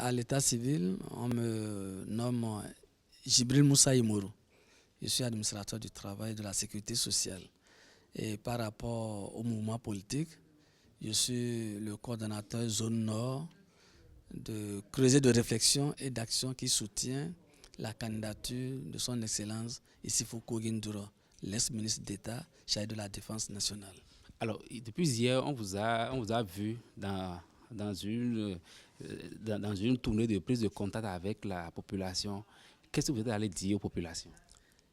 à l'état civil, on me nomme Jibril Moussa Imourou. Je suis administrateur du travail et de la sécurité sociale. Et par rapport au mouvement politique, je suis le coordonnateur zone nord de creuset de réflexion et d'action qui soutient la candidature de son Excellence Issifou Koguinduro, l'ex-ministre d'État chargé de la Défense nationale. Alors, depuis hier, on vous a vu dans une tournée de prise de contact avec la population. Qu'est-ce que vous êtes allé dire aux populations?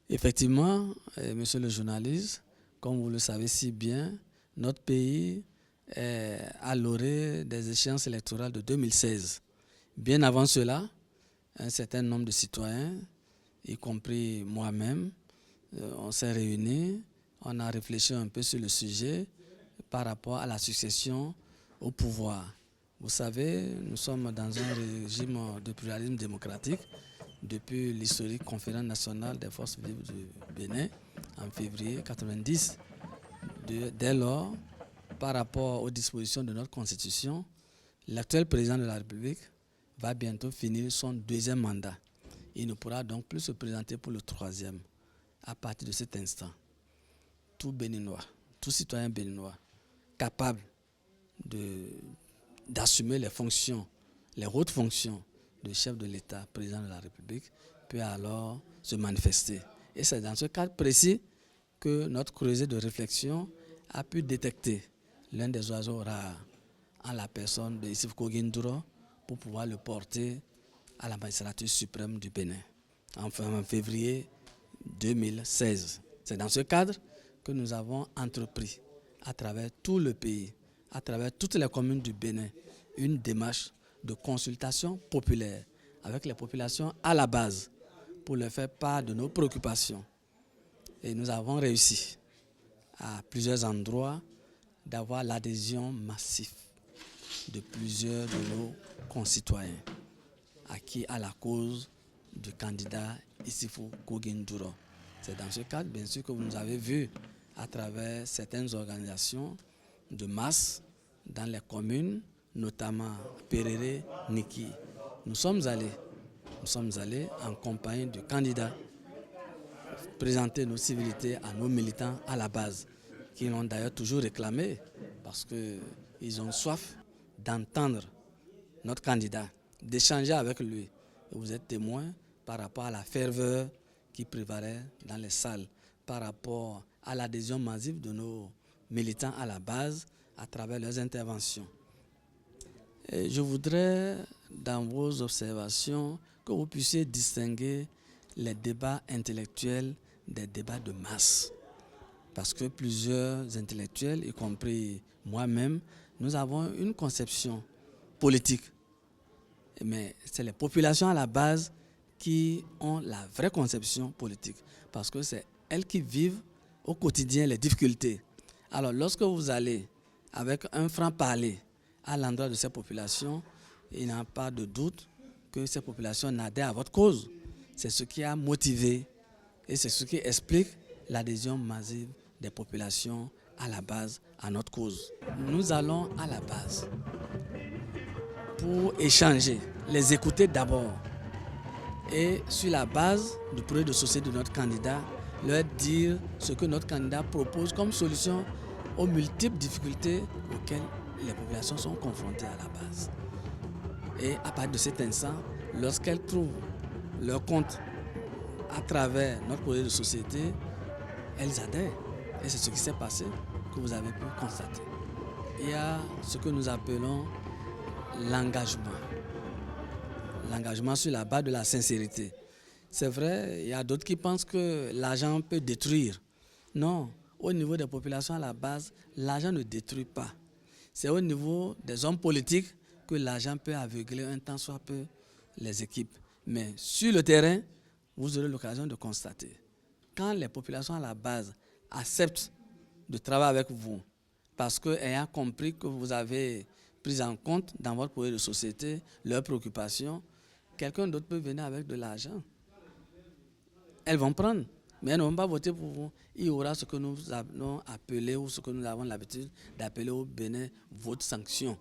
Effectivement, monsieur le journaliste, comme vous le savez si bien, notre pays est à l'orée des échéances électorales de 2016. Bien avant cela, un certain nombre de citoyens, y compris moi-même, on s'est réunis, on a réfléchi un peu sur le sujet par rapport à la succession au pouvoir. Vous savez, nous sommes dans un régime de pluralisme démocratique depuis l'historique conférence nationale des forces vives du Bénin en février 1990. Dès lors, par rapport aux dispositions de notre constitution, l'actuel président de la République va bientôt finir son deuxième mandat. Il ne pourra donc plus se présenter pour le troisième. À partir de cet instant, tout Béninois, tout citoyen béninois capable d'assumer les fonctions, les hautes fonctions de chef de l'État, président de la République, peut alors se manifester. Et c'est dans ce cadre précis que notre creuset de réflexion a pu détecter l'un des oiseaux rares en la personne de Issifou Koguinduro pour pouvoir le porter à la magistrature suprême du Bénin en février 2016. C'est dans ce cadre que nous avons entrepris à travers tout le pays, à travers toutes les communes du Bénin, une démarche de consultation populaire avec les populations à la base pour leur faire part de nos préoccupations. Et nous avons réussi à plusieurs endroits d'avoir l'adhésion massive de plusieurs de nos concitoyens acquis à la cause du candidat Issifou Koguinduro. C'est dans ce cadre, bien sûr, que vous nous avez vu à travers certaines organisations de masse dans les communes, notamment Péréré, Niki. Nous sommes allés en compagnie du candidat présenter nos civilités à nos militants à la base, qui l'ont d'ailleurs toujours réclamé parce qu'ils ont soif d'entendre notre candidat, d'échanger avec lui. Et vous êtes témoin par rapport à la ferveur qui prévalait dans les salles, par rapport à l'adhésion massive de nos militants à la base à travers leurs interventions. Et je voudrais, dans vos observations, que vous puissiez distinguer les débats intellectuels des débats de masse. Parce que plusieurs intellectuels, y compris moi-même, nous avons une conception politique. Mais c'est les populations à la base qui ont la vraie conception politique. Parce que c'est elles qui vivent au quotidien les difficultés. Alors lorsque vous allez avec un franc-parler à l'endroit de ces populations, il n'y a pas de doute que ces populations n'adhèrent à votre cause. C'est ce qui a motivé et c'est ce qui explique l'adhésion massive des populations à la base à notre cause. Nous allons à la base pour échanger, les écouter d'abord et sur la base du projet de société de notre candidat, leur dire ce que notre candidat propose comme solution aux multiples difficultés auxquelles les populations sont confrontées à la base. Et à partir de cet instant, lorsqu'elles trouvent leur compte à travers notre projet de société, elles adhèrent. Et c'est ce qui s'est passé que vous avez pu constater. Il y a ce que nous appelons l'engagement. L'engagement sur la base de la sincérité. C'est vrai, il y a d'autres qui pensent que l'argent peut détruire. Non, au niveau des populations à la base, l'argent ne détruit pas. C'est au niveau des hommes politiques que l'argent peut aveugler un temps soit peu les équipes. Mais sur le terrain, vous aurez l'occasion de constater. Quand les populations à la base acceptent de travailler avec vous, parce qu'ayant compris que vous avez pris en compte dans votre projet de société leurs préoccupations, quelqu'un d'autre peut venir avec de l'argent. Elles vont prendre, mais elles ne vont pas voter pour vous. Il y aura ce que nous avons appelé ou ce que nous avons l'habitude d'appeler au Bénin vote sanction.